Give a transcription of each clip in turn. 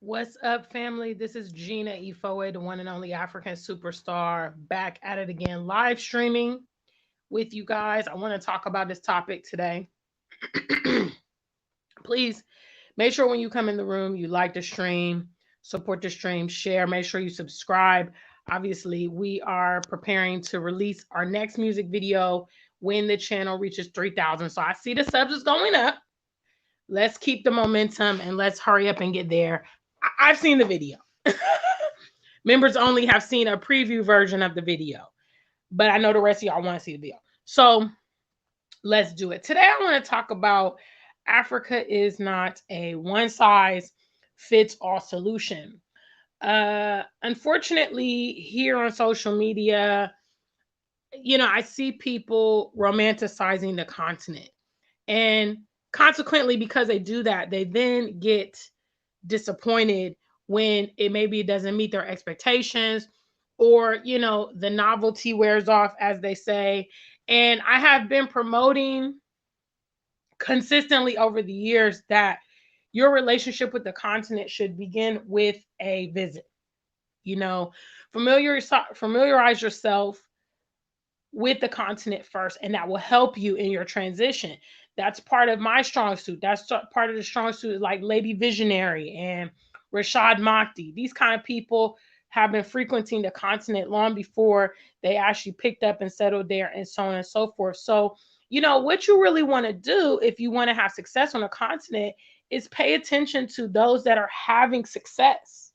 What's up, family? This is Gina Ifoe, the one and only African superstar, back at it again, live streaming with you guys. I want to talk about this topic today. Please make sure when you come in the room, you like the stream, support the stream, share, make sure you subscribe. Obviously, we are preparing to release our next music video when the channel reaches 3,000. So I see the subs is going up. Let's keep the momentum and let's hurry up and get there. I've seen the video. Members only have seen a preview version of the video, but I know the rest of y'all want to see the video. So let's do it. Today, I want to talk about Africa is not a one size fits all solution. Unfortunately, here on social media, I see people romanticizing the continent. And consequently, because they do that, they then get disappointed when it maybe doesn't meet their expectations, or the novelty wears off, as they say. And I have been promoting consistently over the years that your relationship with the continent should begin with a visit. you know Familiarize yourself with the continent first, and that will help you in your transition. That's part of my strong suit. That's part of the strong suit, like Lady Visionary and Rashad Mahdi. These kind of people have been frequenting the continent long before they actually picked up and settled there, and so on and so forth. So, what you really want to do if you want to have success on a continent is pay attention to those that are having success.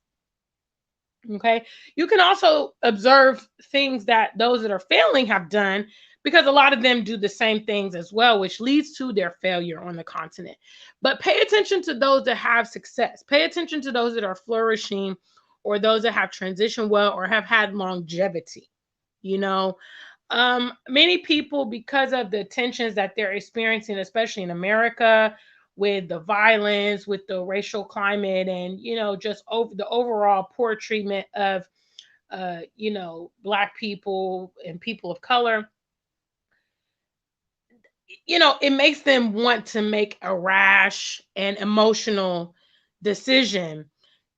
Okay. You can also observe things that those that are failing have done, because a lot of them do the same things as well, which leads to their failure on the continent. But pay attention to those that have success. Pay attention to those that are flourishing, or those that have transitioned well or have had longevity. You know, Many people, because of the tensions that they're experiencing, especially in America, with the violence, with the racial climate, and just over the overall poor treatment of black people and people of color, it makes them want to make a rash and emotional decision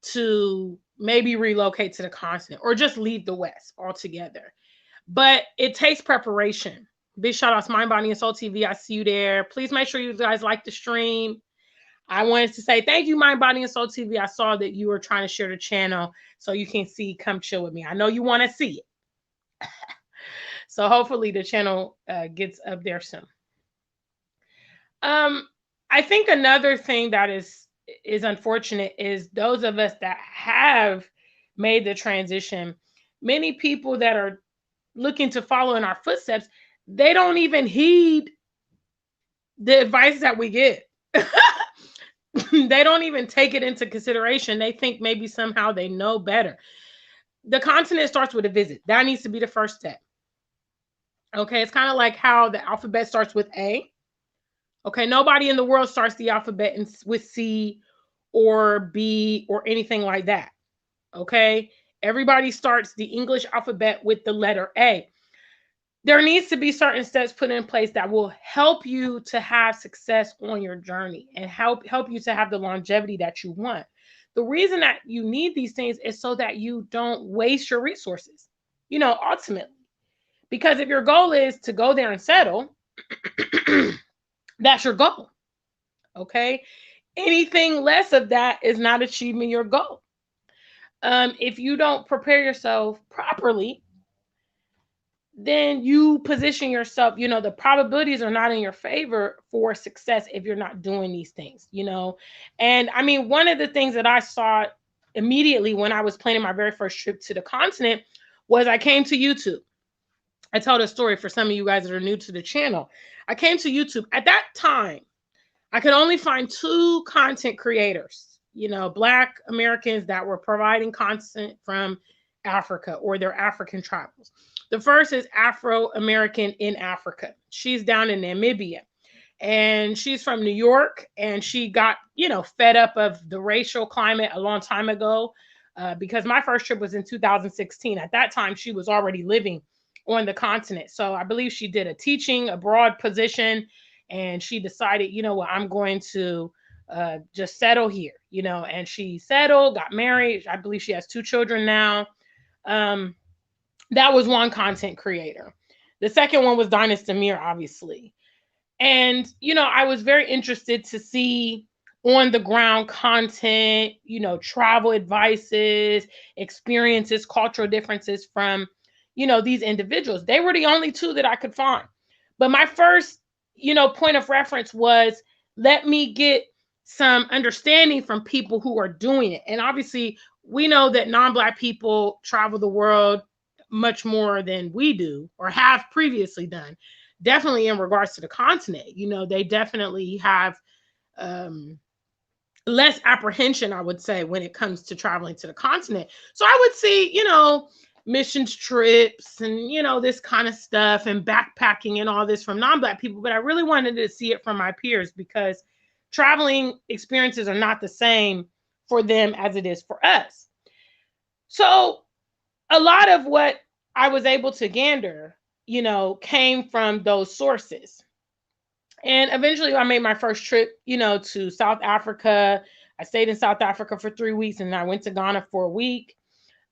to maybe relocate to the continent or just leave the West altogether. But it takes preparation. Big shout outs, Mind, Body, and Soul TV. I see you there. Please make sure you guys like the stream. I wanted to say thank you, Mind, Body, and Soul TV. I saw that you were trying to share the channel so you can see Come Chill With Me. I know you want to see it. So hopefully the channel gets up there soon. I think another thing that is unfortunate is those of us that have made the transition. Many people that are looking to follow in our footsteps, they don't even heed the advice that we give. They don't even take it into consideration. They think maybe somehow they know better. The continent starts with a visit. That needs to be the first step. Okay, it's kind of like how the alphabet starts with A. Okay, nobody in the world starts the alphabet with C or B or anything like that. Okay, everybody starts the English alphabet with the letter A. There needs to be certain steps put in place that will help you to have success on your journey and help you to have the longevity that you want. The reason that you need these things is so that you don't waste your resources, ultimately. Because if your goal is to go there and settle, that's your goal. Okay. Anything less of that is not achieving your goal. If you don't prepare yourself properly, then you position yourself, the probabilities are not in your favor for success if you're not doing these things. And I mean, one of the things that I saw immediately when I was planning my very first trip to the continent was I came to YouTube. I told a story for some of you guys that are new to the channel. I came to YouTube. At that time, I could only find two content creators, Black Americans that were providing content from Africa or their African travels. The first is Afro American in Africa. She's down in Namibia, and she's from New York, and she got, fed up of the racial climate a long time ago, because my first trip was in 2016. At that time, she was already living on the continent. So I believe she did a teaching abroad position, and she decided, I'm going to just settle here, and she settled, got married. I believe she has 2 children now. Um, that was one content creator. The second one was Dynasty Demir, obviously. And, I was very interested to see on the ground content, travel advices, experiences, cultural differences from, these individuals. They were the only two that I could find. But my first, point of reference was, let me get some understanding from people who are doing it. And obviously, we know that non-Black people travel the world much more than we do or have previously done. Definitely in regards to the continent, they definitely have um, less apprehension, I would say, when it comes to traveling to the continent. So I would see, missions trips and, this kind of stuff and backpacking and all this from non-Black people. But I really wanted to see it from my peers because traveling experiences are not the same for them as it is for us. So a lot of what I was able to gander, came from those sources. And eventually I made my first trip, to South Africa. I stayed in South Africa for 3 weeks and I went to Ghana for a week.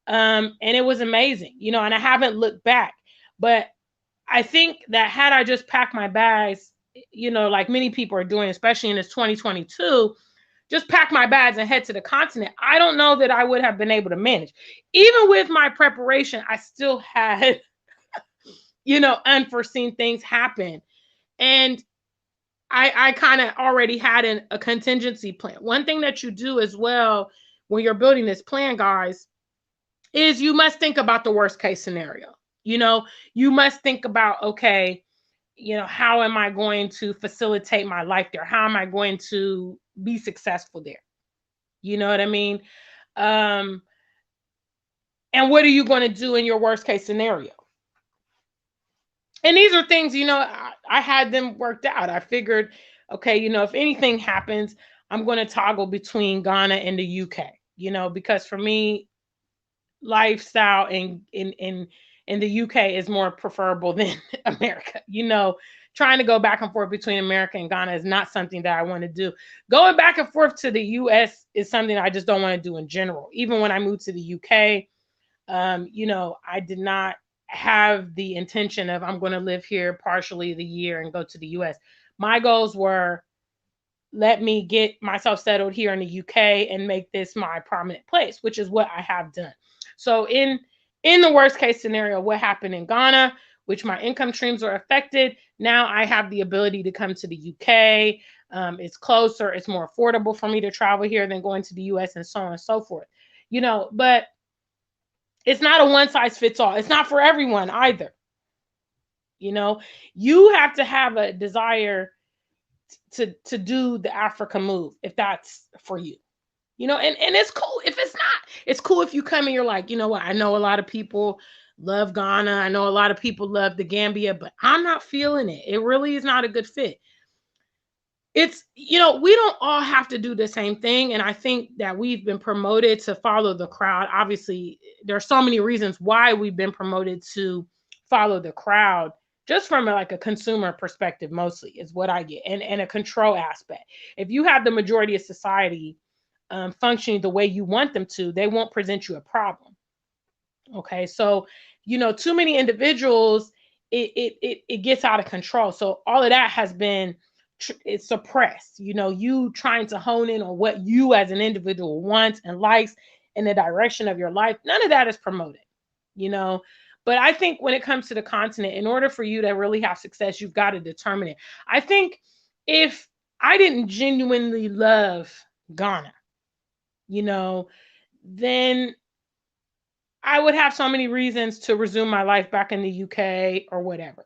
And it was amazing, and I haven't looked back. But I think that had I just packed my bags, like many people are doing, especially in this 2022, just pack my bags and head to the continent, I don't know that I would have been able to manage. Even with my preparation, I still had, unforeseen things happen. And I kind of already had a contingency plan. One thing that you do as well when you're building this plan, guys, is you must think about the worst case scenario. You must think about, okay, how am I going to facilitate my life there? How am I going to be successful there? You know what I mean? Um, and what are you going to do in your worst case scenario? And these are things, I had them worked out. I figured, okay, if anything happens, I'm going to toggle between Ghana and the UK, because for me, lifestyle in the UK is more preferable than America. Trying to go back and forth between America and Ghana is not something that I want to do. Going back and forth to the US is something I just don't want to do in general. Even when I moved to the UK, I did not have the intention of I'm going to live here partially the year and go to the US. My goals were, let me get myself settled here in the UK and make this my prominent place, which is what I have done. So in the worst case scenario, what happened in Ghana, which my income streams were affected, now I have the ability to come to the UK. It's closer, it's more affordable for me to travel here than going to the US and so on and so forth. But it's not a one size fits all. It's not for everyone either. You have to have a desire to do the Africa move if that's for you. And it's cool if it's not. It's cool if you come and you're like, you know what, I know a lot of people love Ghana. I know a lot of people love the Gambia, but I'm not feeling it. It really is not a good fit. It's, we don't all have to do the same thing. And I think that we've been promoted to follow the crowd. Obviously, there are so many reasons why we've been promoted to follow the crowd, just from like a consumer perspective, mostly is what I get, and a control aspect. If you have the majority of society functioning the way you want them to, they won't present you a problem. Okay, so too many individuals, it gets out of control. So all of that has been it's suppressed. You trying to hone in on what you as an individual wants and likes in the direction of your life. None of that is promoted. You know, but I think when it comes to the continent, in order for you to really have success, you've got to determine it. I think if I didn't genuinely love Ghana, then I would have so many reasons to resume my life back in the UK or whatever.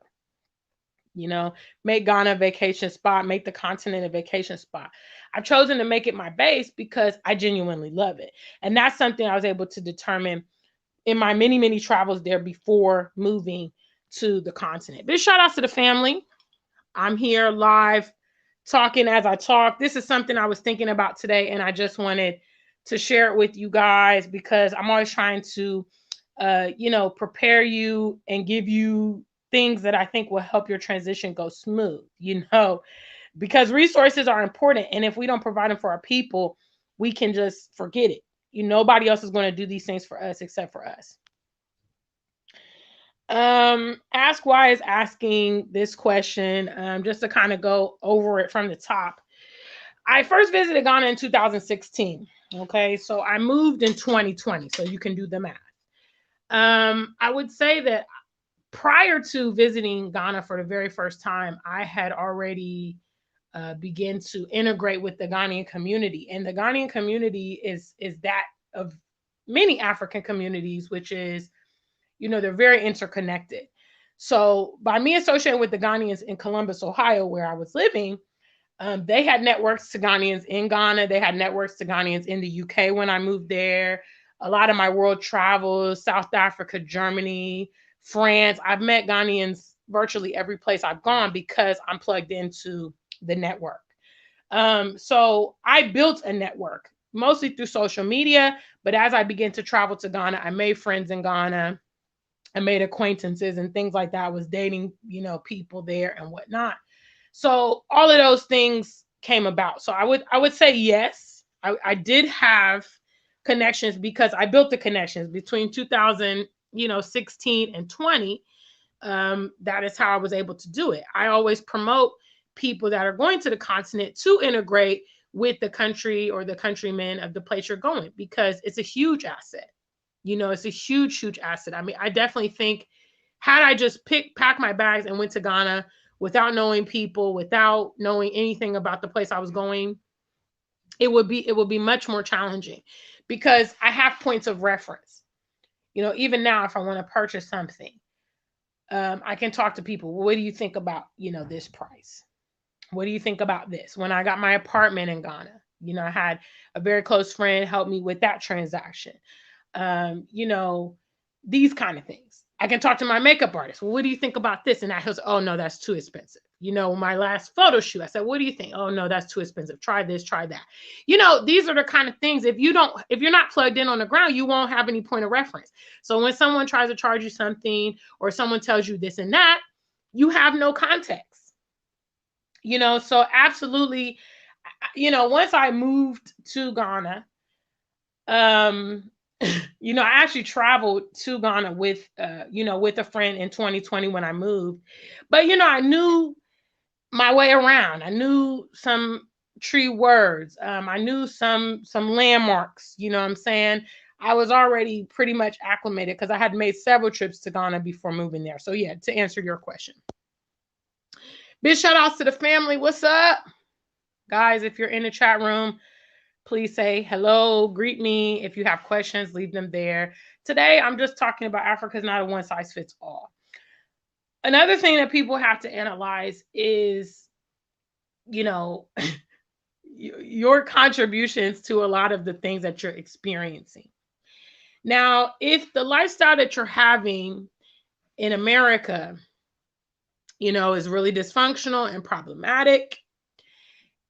Make Ghana a vacation spot, make the continent a vacation spot. I've chosen to make it my base because I genuinely love it. And that's something I was able to determine in my many, many travels there before moving to the continent. Big shout outs to the family. I'm here live talking as I talk. This is something I was thinking about today, and I just wanted to share it with you guys because I'm always trying to, prepare you and give you things that I think will help your transition go smooth. because resources are important. And if we don't provide them for our people, we can just forget it. Nobody else is going to do these things for us except for us. Ask Why is asking this question, just to kind of go over it from the top. I first visited Ghana in 2016. Okay, so I moved in 2020, so you can do the math. I would say that prior to visiting Ghana for the very first time, I had already began to integrate with the Ghanaian community, and the Ghanaian community is that of many African communities, which is, they're very interconnected. So by me associating with the Ghanaians in Columbus, Ohio, where I was living, they had networks to Ghanaians in Ghana. They had networks to Ghanaians in the UK when I moved there. A lot of my world travels, South Africa, Germany, France. I've met Ghanaians virtually every place I've gone because I'm plugged into the network. So I built a network mostly through social media. But as I began to travel to Ghana, I made friends in Ghana. I made acquaintances and things like that. I was dating, people there and whatnot. So all of those things came about. So I would say yes. I did have connections because I built the connections between 2016 and 20. That is how I was able to do it. I always promote people that are going to the continent to integrate with the country or the countrymen of the place you're going, because it's a huge asset. It's a huge, huge asset. I mean, I definitely think had I just packed my bags and went to Ghana without knowing people, without knowing anything about the place I was going, it would be much more challenging because I have points of reference. Even now, if I want to purchase something, I can talk to people. Well, what do you think about, this price? What do you think about this? When I got my apartment in Ghana, I had a very close friend help me with that transaction. These kind of things. I can talk to my makeup artist. Well, what do you think about this? And he'll say, oh no, that's too expensive. My last photo shoot, I said, what do you think? Oh no, that's too expensive. Try this, try that. These are the kind of things, if you're not plugged in on the ground, you won't have any point of reference. So when someone tries to charge you something or someone tells you this and that, you have no context. So absolutely, once I moved to Ghana, um I actually traveled to Ghana with a friend in 2020 when I moved. But I knew my way around. I knew some tree words. I knew some landmarks, what I'm saying? I was already pretty much acclimated because I had made several trips to Ghana before moving there. So yeah, to answer your question. Big shout outs to the family. What's up? Guys, if you're in the chat room, please say hello, greet me. If you have questions, leave them there. Today, I'm just talking about Africa is not a one size fits all. Another thing that people have to analyze is, your contributions to a lot of the things that you're experiencing. Now, if the lifestyle that you're having in America, is really dysfunctional and problematic,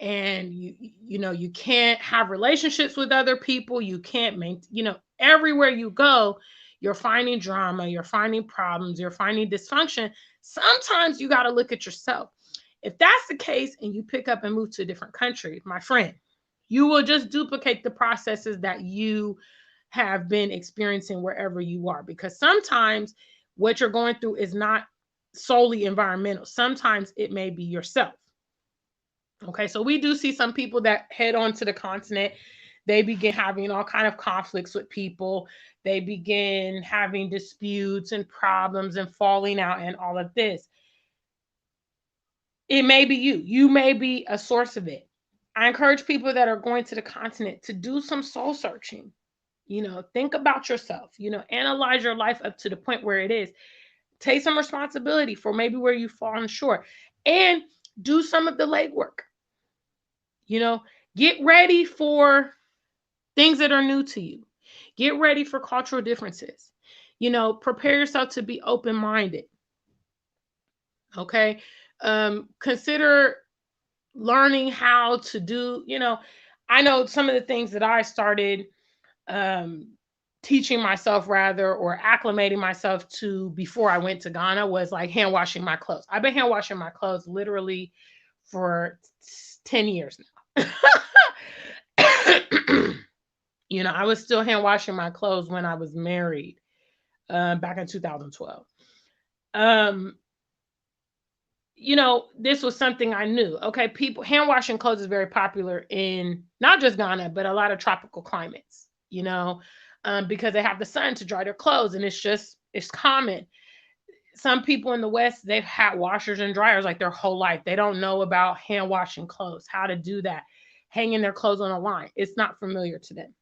and you can't have relationships with other people, you can't maintain, everywhere you go, you're finding drama, you're finding problems, you're finding dysfunction. Sometimes you got to look at yourself. If that's the case and you pick up and move to a different country, my friend, you will just duplicate the processes that you have been experiencing wherever you are, because sometimes what you're going through is not solely environmental. Sometimes it may be yourself. Okay, so we do see some people that head on to the continent. They begin having all kind of conflicts with people. They begin having disputes and problems and falling out and all of this. It may be you. You may be a source of it. I encourage people that are going to the continent to do some soul searching. Think about yourself. Analyze your life up to the point where it is. Take some responsibility for maybe where you've fallen short, and do some of the legwork. Get ready for things that are new to you. Get ready for cultural differences. Prepare yourself to be open-minded. Okay. Consider learning how to do, I know some of the things that I started teaching myself, rather, or acclimating myself to before I went to Ghana was like hand washing my clothes. I've been hand washing my clothes literally for 10 years now. I was still hand washing my clothes when I was married, back in 2012. Um, this was something I knew. Okay, people hand washing clothes is very popular in not just Ghana, but a lot of tropical climates. Because they have the sun to dry their clothes, and it's common. Some people in the West, they've had washers and dryers like their whole life. They don't know about hand washing clothes, how to do that, hanging their clothes on a line. It's not familiar to them.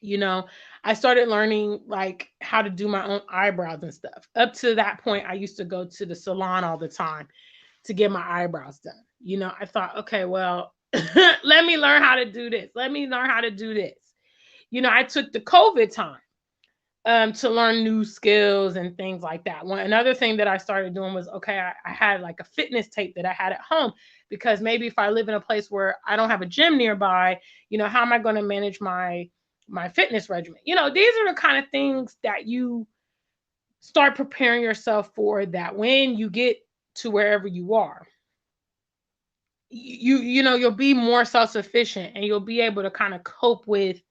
you know I started learning like how to do my own eyebrows and stuff. Up to that point, I used to go to the salon all the time to get my eyebrows done. I thought, okay, well, let me learn how to do this. Let me learn how to do this. I took the COVID time to learn new skills and things like that. Another thing that I started doing was, okay, I had like a fitness tape that I had at home, because maybe if I live in a place where I don't have a gym nearby, how am I going to manage my fitness regimen? These are the kind of things that you start preparing yourself for, that when you get to wherever you are, you'll be more self-sufficient, and you'll be able to kind of cope with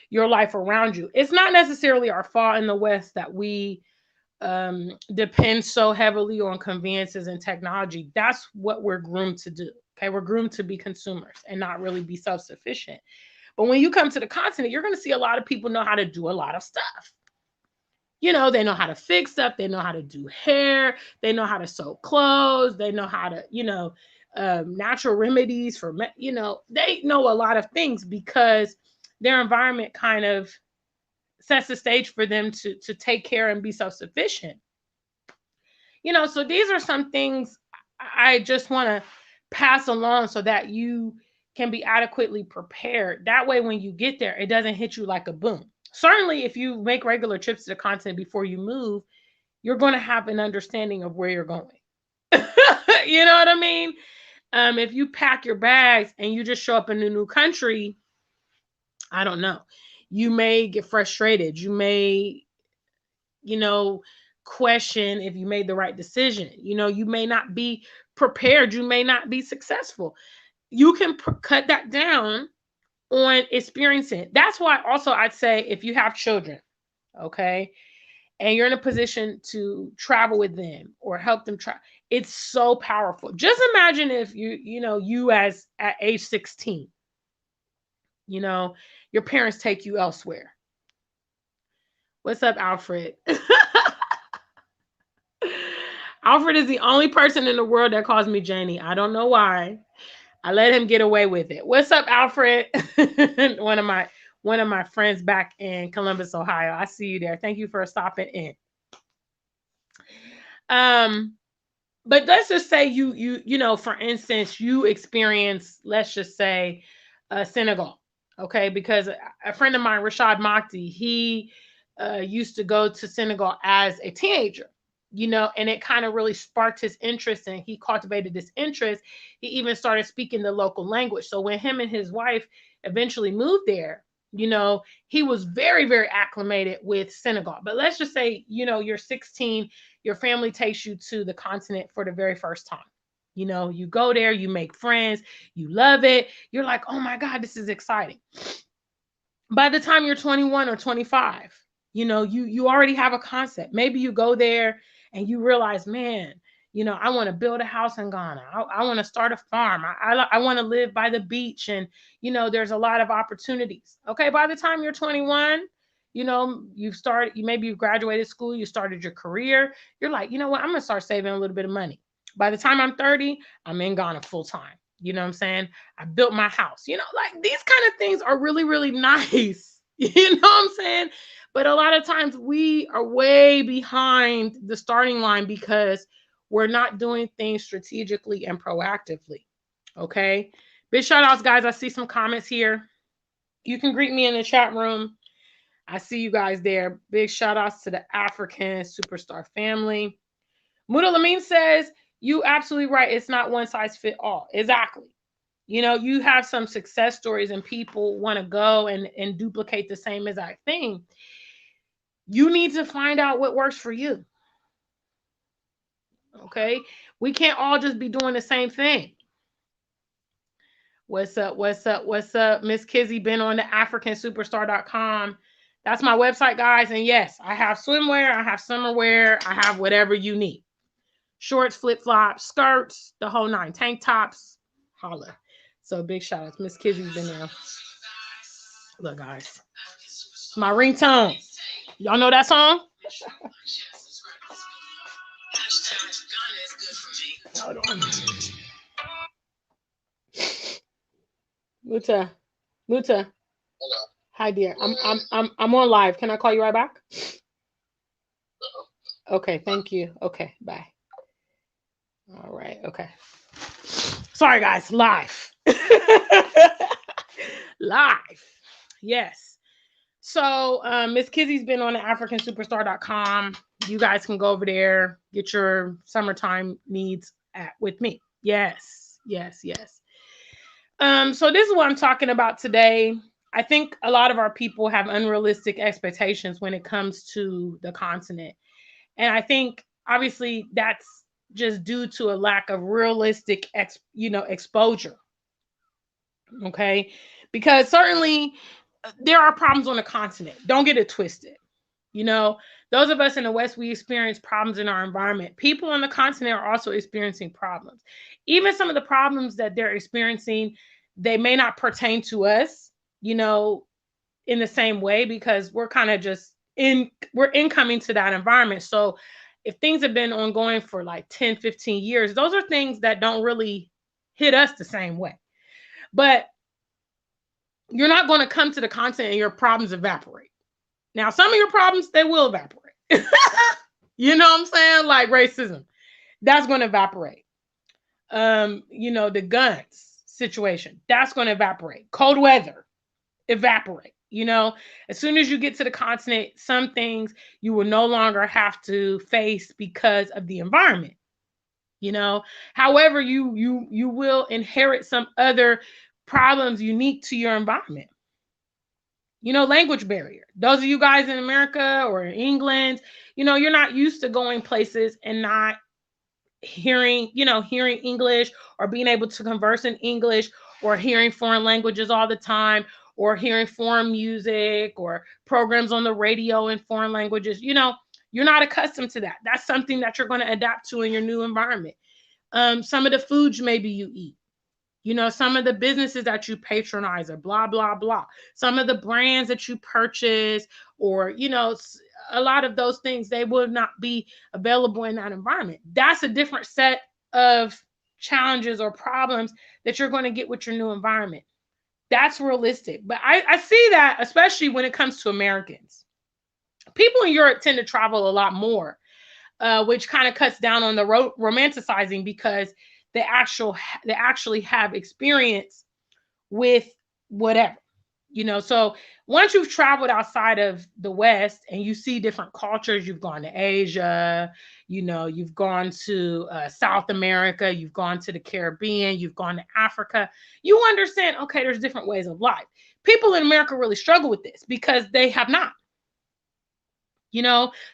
your life around you. It's not necessarily our fault in the West that we depend so heavily on conveniences and technology. That's what we're groomed to do. Okay, we're groomed to be consumers and not really be self-sufficient. But when you come to the continent, you're going to see a lot of people know how to do a lot of stuff. They know how to fix stuff, they know how to do hair, they know how to sew clothes, they know how to, natural remedies for, they know a lot of things, because their environment kind of sets the stage for them to take care and be self-sufficient. So these are some things I just want to pass along, so that you can be adequately prepared. That way, when you get there, it doesn't hit you like a boom. Certainly, if you make regular trips to the continent before you move, you're going to have an understanding of where you're going. You know what I mean? If you pack your bags and you just show up in a new country, I don't know. You may get frustrated. You may, you know, question if you made the right decision. You may not be prepared. You may not be successful. You can cut that down on experiencing it. That's why also I'd say, if you have children, okay, and you're in a position to travel with them or help them try, it's so powerful. Just imagine if you as at age 16, you know, your parents take you elsewhere. What's up, Alfred? Alfred is the only person in the world that calls me Janie. I don't know why. I let him get away with it. What's up, Alfred? one of my friends back in Columbus, Ohio. I see you there. Thank you for stopping in. But let's just say for instance, you experience, let's just say, Senegal, okay? Because a friend of mine, Rashad Makhdi, he used to go to Senegal as a teenager, and it kind of really sparked his interest, and he cultivated this interest. He even started speaking the local language. So when him and his wife eventually moved there, he was very, very acclimated with Senegal. But let's just say, you're 16, your family takes you to the continent for the very first time. You go there, you make friends, you love it. You're like, oh my God, this is exciting. By the time you're 21 or 25, you already have a concept. Maybe you go there and you realize, man, I want to build a house in Ghana. I want to start a farm. I want to live by the beach. And, there's a lot of opportunities. Okay. By the time you're 21, maybe you graduated school, you started your career. You're like, what? I'm going to start saving a little bit of money. By the time I'm 30, I'm in Ghana full time. You know what I'm saying? I built my house. Like these kind of things are really, really nice. You know what I'm saying? But a lot of times we are way behind the starting line because we're not doing things strategically and proactively. Okay. Big shout outs, guys. I see some comments here. You can greet me in the chat room. I see you guys there. Big shout outs to the African superstar family. Muda Lamine says, you absolutely right. It's not one size fit all. Exactly. You have some success stories and people want to go and duplicate the same exact thing. You need to find out what works for you. Okay. We can't all just be doing the same thing. What's up? What's up? What's up? Miss Kizzy been on the africansuperstar.com. That's my website, guys. And yes, I have swimwear, I have summer wear, I have whatever you need. Shorts, flip flops, skirts, the whole nine, tank tops. Holla. So big shout out to Miss Kizzy's been there. Look, guys, my ringtone. Y'all know that song? Hold on. Muta. Muta. Hi dear. I'm on live. Can I call you right back? Okay, thank you. Okay, bye. All right, okay. Sorry guys, live. Live. Yes. So Miss Kizzy's been on the africansuperstar.com. You guys can go over there, get your summertime needs with me. Yes, yes, yes. So this is what I'm talking about today. I think a lot of our people have unrealistic expectations when it comes to the continent. And I think obviously that's just due to a lack of realistic exposure. Okay? Because certainly there are problems on the continent. Don't get it twisted. You know, those of us in the West, we experience problems in our environment. People on the continent are also experiencing problems. Even some of the problems that they're experiencing, they may not pertain to us, you know, in the same way because we're kind of just we're incoming to that environment. So if things have been ongoing for like 10, 15 years, those are things that don't really hit us the same way. But you're not going to come to the continent and your problems evaporate. Now, some of your problems, they will evaporate. You know what I'm saying? Like racism, that's going to evaporate. The guns situation, that's going to evaporate. Cold weather, evaporate. As soon as you get to the continent, some things you will no longer have to face because of the environment. However, you will inherit some other problems unique to your environment. Language barrier. Those of you guys in America or in England, you're not used to going places and not hearing English or being able to converse in English or hearing foreign languages all the time or hearing foreign music or programs on the radio in foreign languages. You're not accustomed to that. That's something that you're going to adapt to in your new environment. Some of the foods maybe you eat. Some of the businesses that you patronize or blah, blah, blah. Some of the brands that you purchase or, a lot of those things, they will not be available in that environment. That's a different set of challenges or problems that you're going to get with your new environment. That's realistic. But I see that, especially when it comes to Americans. People in Europe tend to travel a lot more, which kind of cuts down on the romanticizing because they actually have experience with whatever. So once you've traveled outside of the West and you see different cultures, you've gone to Asia, you've gone to South America, you've gone to the Caribbean, you've gone to Africa, you understand, okay, there's different ways of life. People in America really struggle with this because they have not.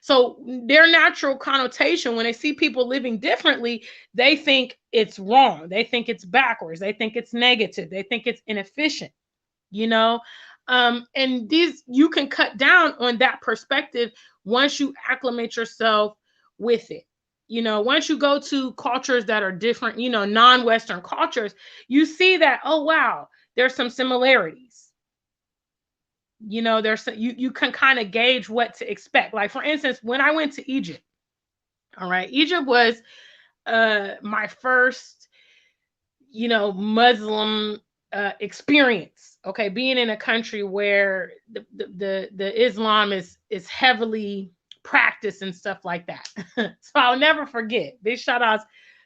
So their natural connotation when they see people living differently, they think it's wrong, they think it's backwards, they think it's negative, they think it's inefficient. And these, you can cut down on that perspective once you acclimate yourself with it. Once you go to cultures that are different, non-Western cultures, you see that, oh wow, there's some similarities. There's you can kind of gauge what to expect. Like for instance, when I went to Egypt, all right, Egypt was my first Muslim experience. Okay, being in a country where the Islam is heavily practiced and stuff like that. So I'll never forget. Big shout outs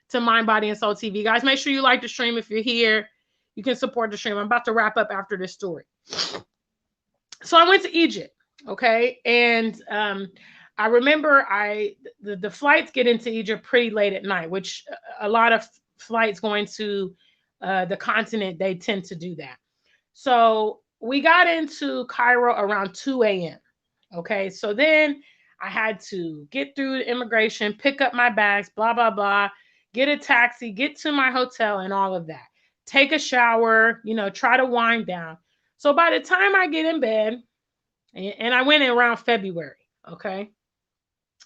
to Mind, Body, and Soul TV. Guys, make sure you like the stream. If you're here, you can support the stream. I'm about to wrap up after this story. So I went to Egypt, okay, and I remember the flights get into Egypt pretty late at night, which a lot of flights going to the continent, they tend to do that. So we got into Cairo around 2 a.m. Okay, so then I had to get through the immigration, pick up my bags, blah, blah, blah, get a taxi, get to my hotel and all of that. Take a shower, try to wind down. So by the time I get in bed, and I went in around February, okay?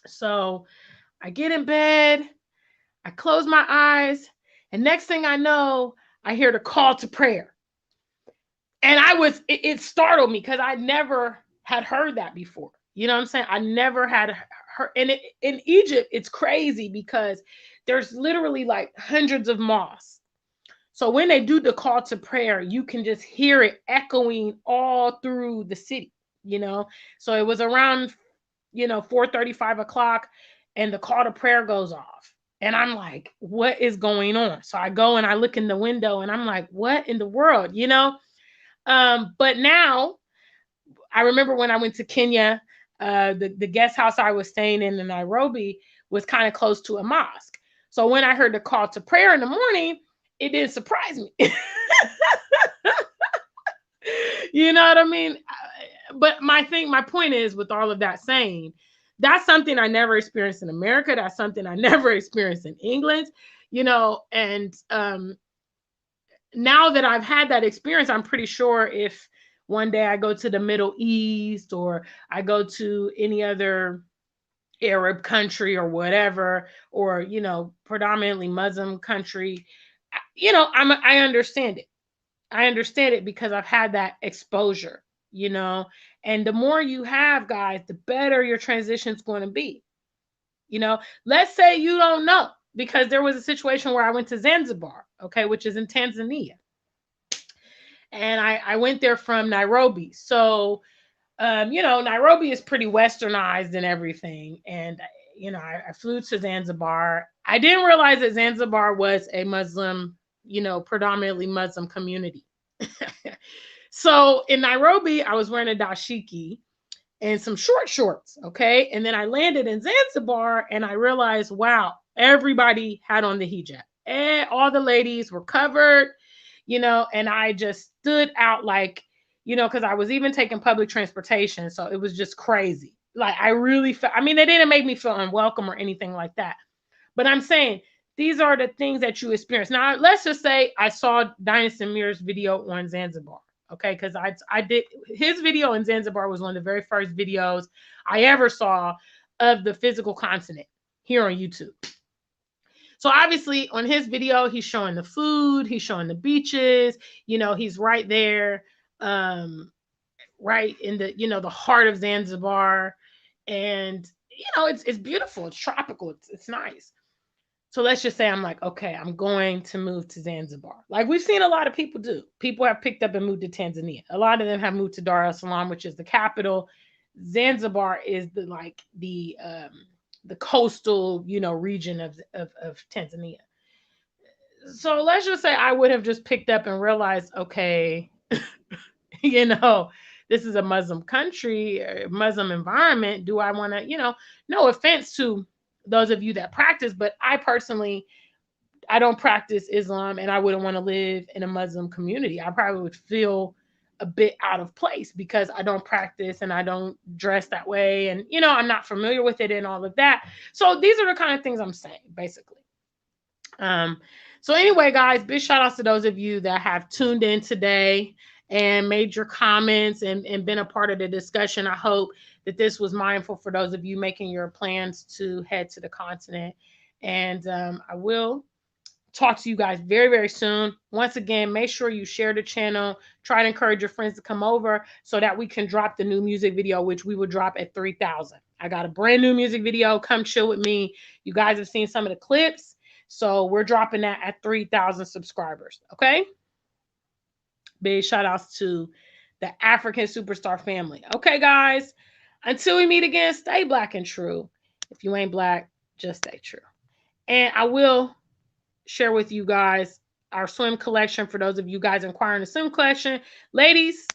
So I get in bed, I close my eyes, and next thing I know, I hear the call to prayer. And it startled me because I never had heard that before. You know what I'm saying? I never had heard. And in Egypt, it's crazy because there's literally like hundreds of mosques. So when they do the call to prayer, you can just hear it echoing all through the city, So it was around, 4:30, 5 o'clock, and the call to prayer goes off. And I'm like, what is going on? So I go and I look in the window and I'm like, what in the world, But now I remember when I went to Kenya, the guest house I was staying in Nairobi was kind of close to a mosque. So when I heard the call to prayer in the morning, it didn't surprise me. You know what I mean? But my point is, with all of that saying, that's something I never experienced in America. That's something I never experienced in England, and now that I've had that experience, I'm pretty sure if one day I go to the Middle East or I go to any other Arab country or whatever, or, predominantly Muslim country, I understand it. I understand it because I've had that exposure, and the more you have, guys, the better your transition is going to be. Let's say you don't know, because there was a situation where I went to Zanzibar, okay, which is in Tanzania. And I went there from Nairobi. So, Nairobi is pretty westernized and everything. And, I flew to Zanzibar. I didn't realize that Zanzibar was a Muslim, predominantly Muslim community. So in Nairobi, I was wearing a dashiki and some short shorts, okay? And then I landed in Zanzibar and I realized, wow, everybody had on the hijab. And all the ladies were covered, and I just stood out like, because I was even taking public transportation. So it was just crazy. Like I really felt, they didn't make me feel unwelcome or anything like that. But I'm saying these are the things that you experience. Now, let's just say I saw Dynasty Mirror's video on Zanzibar. Okay, because I did his video in Zanzibar was one of the very first videos I ever saw of the physical continent here on YouTube. So obviously on his video, he's showing the food, he's showing the beaches, he's right there, right in the, the heart of Zanzibar. And, it's beautiful, it's tropical, it's nice. So let's just say I'm like, okay, I'm going to move to Zanzibar. Like we've seen a lot of people do. People have picked up and moved to Tanzania. A lot of them have moved to Dar es Salaam, which is the capital. Zanzibar is the coastal, this of Tanzania. So let's just say I would have just picked up and realized, okay, this is a Muslim country, a Muslim environment. Do I want to, no offense to those of you that practice, but I personally, I don't practice Islam and I wouldn't want to live in a Muslim community. I probably would feel a bit out of place because I don't practice and I don't dress that way. And, I'm not familiar with it and all of that. So these are the kind of things I'm saying, basically. So anyway, guys, big shout outs to those of you that have tuned in today and made your comments and been a part of the discussion. I hope that this was mindful for those of you making your plans to head to the continent. And I will talk to you guys very, very soon. Once again, make sure you share the channel. Try to encourage your friends to come over so that we can drop the new music video, which we will drop at 3,000. I got a brand new music video. Come chill with me. You guys have seen some of the clips. So we're dropping that at 3,000 subscribers. Okay. Big shout outs to the African Superstar family. Okay, guys. Until we meet again, stay black and true. If you ain't black, just stay true. And I will share with you guys our swim collection for those of you guys inquiring the swim collection. Ladies,